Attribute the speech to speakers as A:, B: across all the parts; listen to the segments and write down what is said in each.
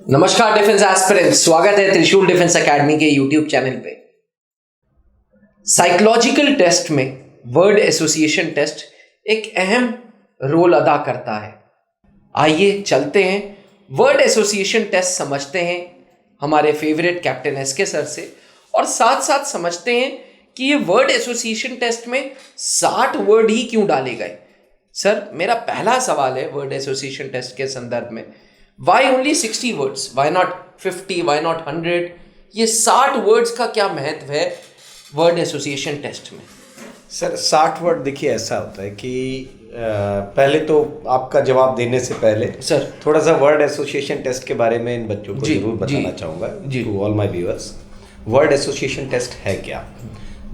A: नमस्कार defence aspirants, स्वागत है त्रिशूल डिफेंस एकेडमी के यूट्यूब चैनल पे। साइकोलॉजिकल टेस्ट में वर्ड एसोसिएशन टेस्ट एक अहम रोल अदा करता है। आइए चलते हैं वर्ड एसोसिएशन टेस्ट समझते हैं हमारे फेवरेट कैप्टन एसके सर से, और साथ साथ समझते हैं कि ये वर्ड एसोसिएशन टेस्ट में 60 वर्ड ही क्यों डाले गए। सर, मेरा पहला सवाल है वर्ड एसोसिएशन टेस्ट के संदर्भ में, Why only 60 words? Why not 50? Why not 100? ये 60 वर्ड्स का क्या महत्व है वर्ड एसोसिएशन टेस्ट में?
B: सर 60 वर्ड देखिए ऐसा होता है कि पहले तो आपका जवाब देने से पहले
A: सर
B: थोड़ा सा वर्ड एसोसिएशन टेस्ट के बारे में इन बच्चों को जरूर बताना चाहूँगा to all my viewers. Word association test है क्या?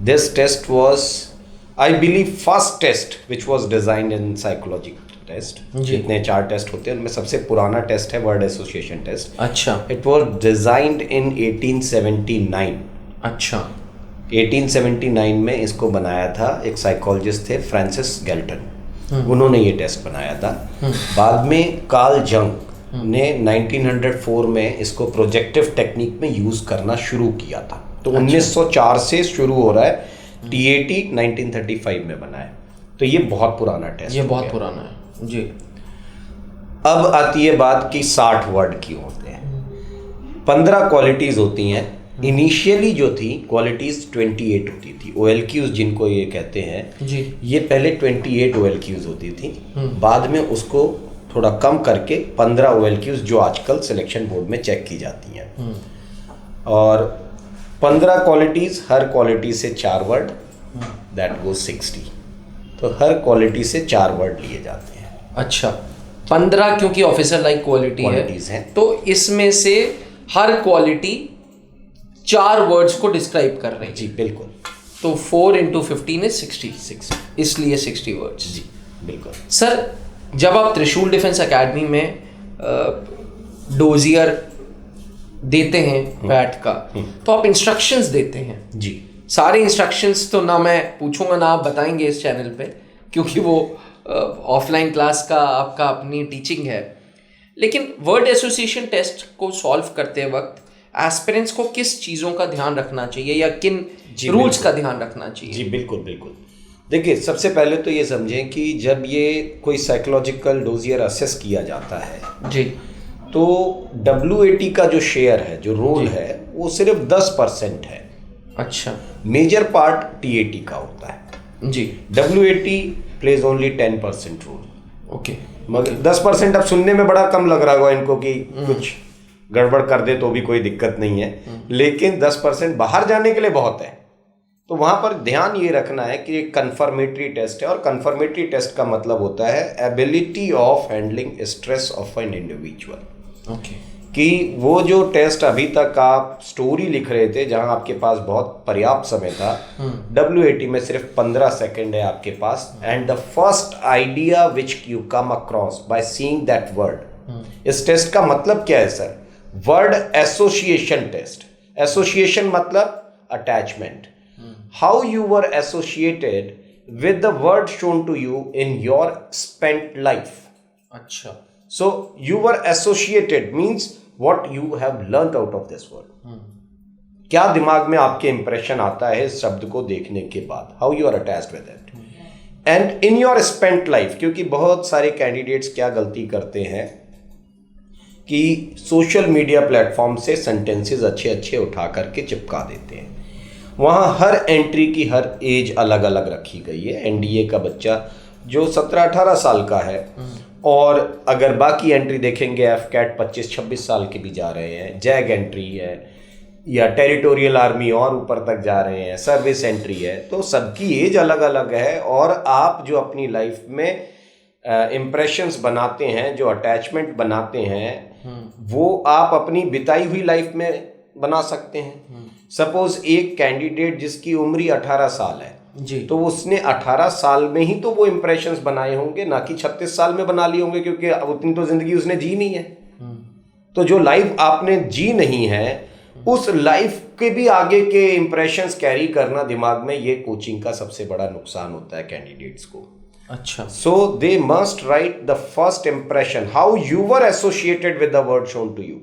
B: This test was I believe first test which was designed in psychology test. जितने 4 टेस्ट होते हैं उनमें सबसे पुराना टेस्ट है वर्ड एसोसिएशन टेस्ट।
A: अच्छा।
B: इट वाज डिजाइन्ड इन 1879।
A: अच्छा।
B: 1879 में इसको बनाया था, एक साइकोलॉजिस्ट थे फ्रांसिस गैल्टन, उन्होंने ये टेस्ट बनाया था। बाद में कार्ल जंग ने 1904 में इसको प्रोजेक्टिव टेक्निक में यूज़ करना शुरू किया था। तो 1904 से शुरू हो रहा है, TAT 1935 में बनाया। तो ये बहुत पुराना टेस्ट,
A: ये बहुत पुराना है जी।
B: अब आती है बात कि 60 वर्ड क्यों होते हैं। 15 क्वालिटीज़ होती हैं। इनिशियली जो थी क्वालिटीज़ 28 होती थी, OLQs जिनको ये कहते हैं
A: जी। ये
B: पहले 28 OLQs होती थी, बाद में उसको थोड़ा कम करके 15 OLQs जो आजकल सिलेक्शन बोर्ड में चेक की जाती हैं, और 15 क्वालिटीज़, हर क्वालिटी से 4 वर्ड, दैट गोज 60। तो हर क्वालिटी से 4 वर्ड लिए जाते हैं।
A: अच्छा, 15 क्योंकि ऑफिसर लाइक क्वालिटी है, तो इसमें से हर क्वालिटी 4 वर्ड्स को डिस्क्राइब कर रही है।
B: जी बिल्कुल।
A: तो 4 × 15 is 60, इसलिए 60 वर्ड्स।
B: जी बिल्कुल।
A: सर, जब आप त्रिशूल डिफेंस एकेडमी में डोजियर देते हैं पैट का, तो आप इंस्ट्रक्शंस देते हैं
B: जी।
A: सारे इंस्ट्रक्शंस तो ना मैं पूछूंगा ना आप बताएंगे इस चैनल पे, क्योंकि वो ऑफलाइन क्लास का आपका अपनी टीचिंग है। लेकिन वर्ड एसोसिएशन टेस्ट को सॉल्व करते वक्त एस्पिरेंट्स को किस चीज़ों का ध्यान रखना चाहिए या किन रूल्स का ध्यान रखना चाहिए?
B: जी बिल्कुल बिल्कुल। देखिए, सबसे पहले तो ये समझें कि जब ये कोई साइकोलॉजिकल डोजियर असेस किया जाता है
A: जी,
B: तो WAT का जो शेयर है, जो रोल है, वो सिर्फ 10% है।
A: अच्छा।
B: मेजर पार्ट TAT का होता है
A: जी।
B: WAT प्लेज ओनली 10% रोल।
A: ओके।
B: मगर 10% अब सुनने में बड़ा कम लग रहा होगा इनको कि कुछ गड़बड़ कर दे तो भी कोई दिक्कत नहीं है, लेकिन 10% बाहर जाने के लिए बहुत है। तो वहां पर ध्यान ये रखना है कि एक कन्फर्मेटरी टेस्ट है, और कन्फर्मेटरी टेस्ट का मतलब होता है ability of handling stress of an individual.
A: Okay.
B: कि वो जो टेस्ट अभी तक आप स्टोरी लिख रहे थे, जहां आपके पास बहुत पर्याप्त समय था, WAT में सिर्फ 15 सेकेंड है आपके पास, and the first idea which you come across by seeing that word. इस टेस्ट का मतलब क्या है sir? Word association test. Association मतलब attachment, how you were associated with the word shown to you in your spent life.
A: अच्छा।
B: So you were associated means what you have learnt out of this word. क्या दिमाग में आपके impression आता है इस शब्द को देखने के बाद, how you are attached with it. And in your spent life, क्योंकि बहुत सारे कैंडिडेट्स क्या गलती करते हैं कि सोशल मीडिया प्लेटफॉर्म से सेंटेंसेस अच्छे अच्छे उठा करके चिपका देते हैं। वहाँ हर एंट्री की हर एज अलग अलग रखी गई है। NDA का बच्चा जो 17-18 साल का है, और अगर बाकी एंट्री देखेंगे FCAT 25-26 साल के भी जा रहे हैं, जैग एंट्री है, या टेरिटोरियल आर्मी और ऊपर तक जा रहे हैं, सर्विस एंट्री है, तो सबकी एज अलग अलग है। और आप जो अपनी लाइफ में इम्प्रेशंस बनाते हैं, जो अटैचमेंट बनाते हैं, वो आप अपनी बिताई हुई लाइफ में बना सकते हैं। सपोज एक कैंडिडेट जिसकी उम्र 18 साल है
A: जी,
B: तो उसने 18 साल में ही तो वो इम्प्रेशंस बनाए होंगे, ना कि 36 साल में बना लिए होंगे, क्योंकि उतनी तो जिंदगी उसने जी नहीं है। तो जो लाइफ आपने जी नहीं है, उस लाइफ के भी आगे के इम्प्रेशंस कैरी करना दिमाग में, ये कोचिंग का सबसे बड़ा नुकसान होता है कैंडिडेट्स को।
A: अच्छा।
B: So they must write the first impression, how you were associated with the word shown to you.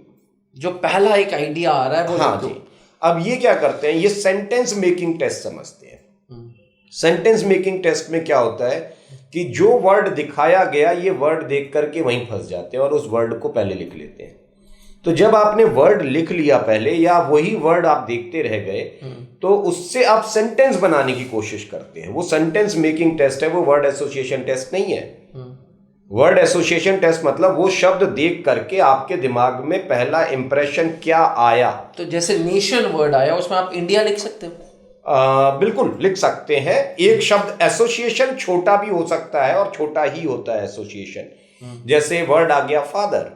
A: जो पहला एक आइडिया आ रहा है वो
B: हाँ
A: लिख दो।
B: जी। अब ये क्या करते हैं, ये सेंटेंस मेकिंग टेस्ट समझते हैं। सेंटेंस मेकिंग टेस्ट में क्या होता है कि जो वर्ड दिखाया गया ये वर्ड देख करके वहीं फंस जाते हैं और उस वर्ड को पहले लिख लेते हैं। तो जब आपने वर्ड लिख लिया पहले या वही वर्ड आप देखते रह गए तो उससे आप सेंटेंस बनाने की कोशिश करते हैं। वो सेंटेंस मेकिंग टेस्ट है, वो वर्ड एसोसिएशन टेस्ट नहीं है। वर्ड एसोसिएशन टेस्ट मतलब वो शब्द देख करके आपके दिमाग में पहला इंप्रेशन क्या आया।
A: तो जैसे नेशन वर्ड आया उसमें आप इंडिया लिख सकते हो।
B: बिल्कुल लिख सकते हैं। एक शब्द एसोसिएशन छोटा भी हो सकता है और छोटा ही होता है एसोसिएशन। जैसे वर्ड आ गया फादर,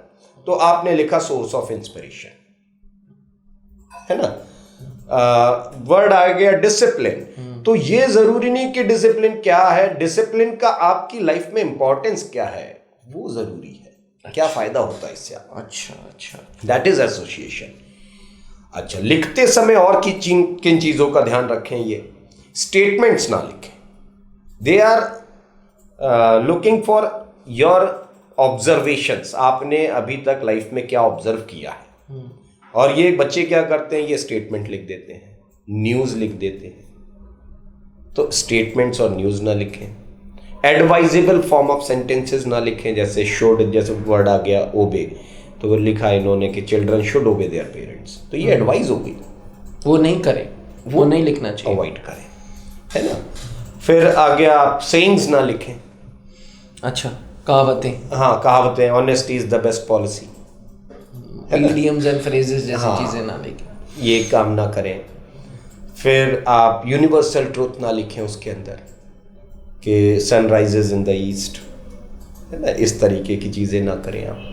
B: तो आपने लिखा सोर्स ऑफ इंस्पिरेशन, है ना। वर्ड आ गया डिसिप्लिन, तो ये जरूरी नहीं कि डिसिप्लिन क्या है, डिसिप्लिन का आपकी लाइफ में इंपॉर्टेंस क्या है वो जरूरी है। क्या फायदा होता है इससे आप।
A: अच्छा,
B: दैट इज एसोसिएशन। अच्छा, लिखते समय और किन चीजों का ध्यान रखें, ये स्टेटमेंट्स ना लिखें। They are looking for your observations. आपने अभी तक लाइफ में क्या ऑब्जर्व किया है। और ये बच्चे क्या करते हैं, ये स्टेटमेंट लिख देते हैं, न्यूज लिख देते हैं। तो स्टेटमेंट्स और न्यूज ना लिखें। एडवाइजेबल फॉर्म ऑफ सेंटेंसेस ना लिखें, जैसे शुड, जैसे वर्ड आ गया ओबे, तो वो लिखा है इन्होंने कि चिल्ड्रन शुड ओबे देयर पेरेंट्स, तो ये एडवाइस हो गई,
A: वो नहीं करें, वो नहीं लिखना चाहिए,
B: अवॉइड करें, है ना। फिर आ गया आप सेइंग्स ना लिखें।
A: अच्छा, कहावतें।
B: हाँ, कहावतें, honesty is the best policy,
A: idioms and phrases जैसी
B: हाँ,
A: चीजें ना लिखें,
B: ये काम ना करें। फिर आप यूनिवर्सल ट्रूथ ना लिखें उसके अंदर कि sun rises in the east, है ना, इस तरीके की चीज़ें ना करें आप।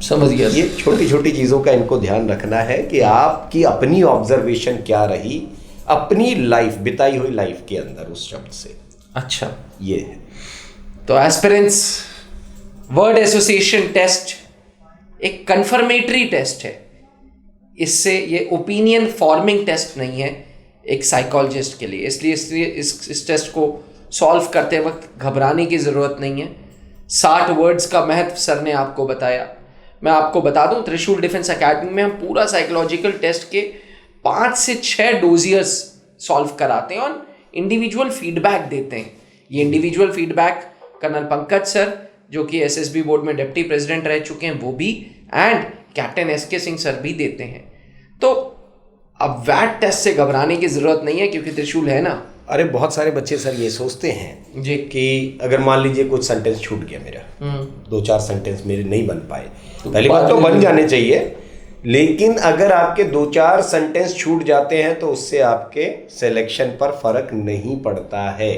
A: समझ गया।
B: ये छोटी छोटी चीज़ों का इनको ध्यान रखना है कि आपकी अपनी ऑब्जर्वेशन क्या रही अपनी लाइफ, बिताई हुई लाइफ के अंदर उस शब्द से।
A: अच्छा,
B: ये है।
A: तो एस्पिरेंट्स, वर्ड एसोसिएशन टेस्ट एक कंफर्मेटरी टेस्ट है। इससे ये ओपिनियन फॉर्मिंग टेस्ट नहीं है एक साइकोलॉजिस्ट के लिए। इसलिए इस टेस्ट को सॉल्व करते वक्त घबराने की ज़रूरत नहीं है। 60 वर्ड्स का महत्व सर ने आपको बताया। मैं आपको बता दूं, त्रिशूल डिफेंस एकेडमी में हम पूरा साइकोलॉजिकल टेस्ट के 5 से 6 डोजियर्स सॉल्व कराते हैं और इंडिविजुअल फीडबैक देते हैं। ये individual feedback colonel Pankaj sir, जो कि एसएसबी बोर्ड में डिप्टी प्रेसिडेंट रह चुके हैं, वो भी, and captain SK Singh sir भी देते हैं। तो अब वैट टेस्ट से घबराने की जरूरत नहीं है क्योंकि त्रिशूल है ना।
B: अरे बहुत सारे बच्चे सर ये सोचते हैं
A: जी
B: कि अगर मान लीजिए कुछ सेंटेंस छूट गया मेरा, 2-4 सेंटेंस मेरे नहीं बन पाए, पहली बात तो बन जाने चाहिए, लेकिन अगर आपके 2-4 सेंटेंस छूट जाते हैं तो उससे आपके सिलेक्शन पर फर्क नहीं पड़ता है।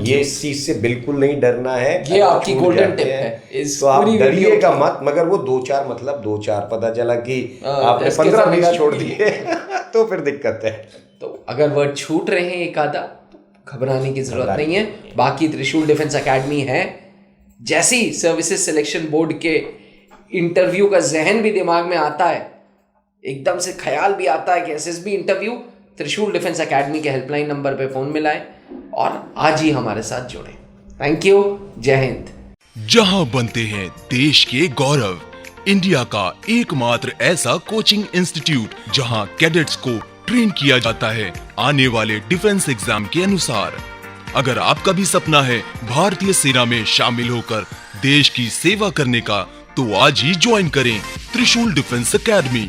B: ये इस चीज से बिल्कुल नहीं डरना है।
A: ये आपकी गोल्डन टिप है।
B: तो आप डरिएगा मत, मगर वो 2-4 मतलब 2-4, पता चला कि आपने 15-20 छोड़ दिए तो फिर दिक्कत है।
A: तो अगर वर्ड छूट रहे हैं एक आधा, घबराने की जरूरत नहीं है। बाकी त्रिशूल डिफेंस एकेडमी है। जैसी सर्विसेज सिलेक्शन बोर्ड के इंटरव्यू का जहन भी दिमाग में आता है, एकदम से ख्याल भी आता है कि एसएसबी इंटरव्यू, त्रिशूल डिफेंस एकेडमी के हेल्पलाइन नंबर पे फोन मिलाएं और आज ही हमारे साथ जुड़ें। थैंक यू, जय हिंद।
C: जहां बनते हैं देश के गौरव, इंडिया का एकमात्र ऐसा कोचिंग इंस्टीट्यूट जहां कैडेट्स को ट्रेन किया जाता है आने वाले डिफेंस एग्जाम के अनुसार। अगर आपका भी सपना है भारतीय सेना में शामिल होकर देश की सेवा करने का, तो आज ही ज्वाइन करें त्रिशूल डिफेंस एकेडमी।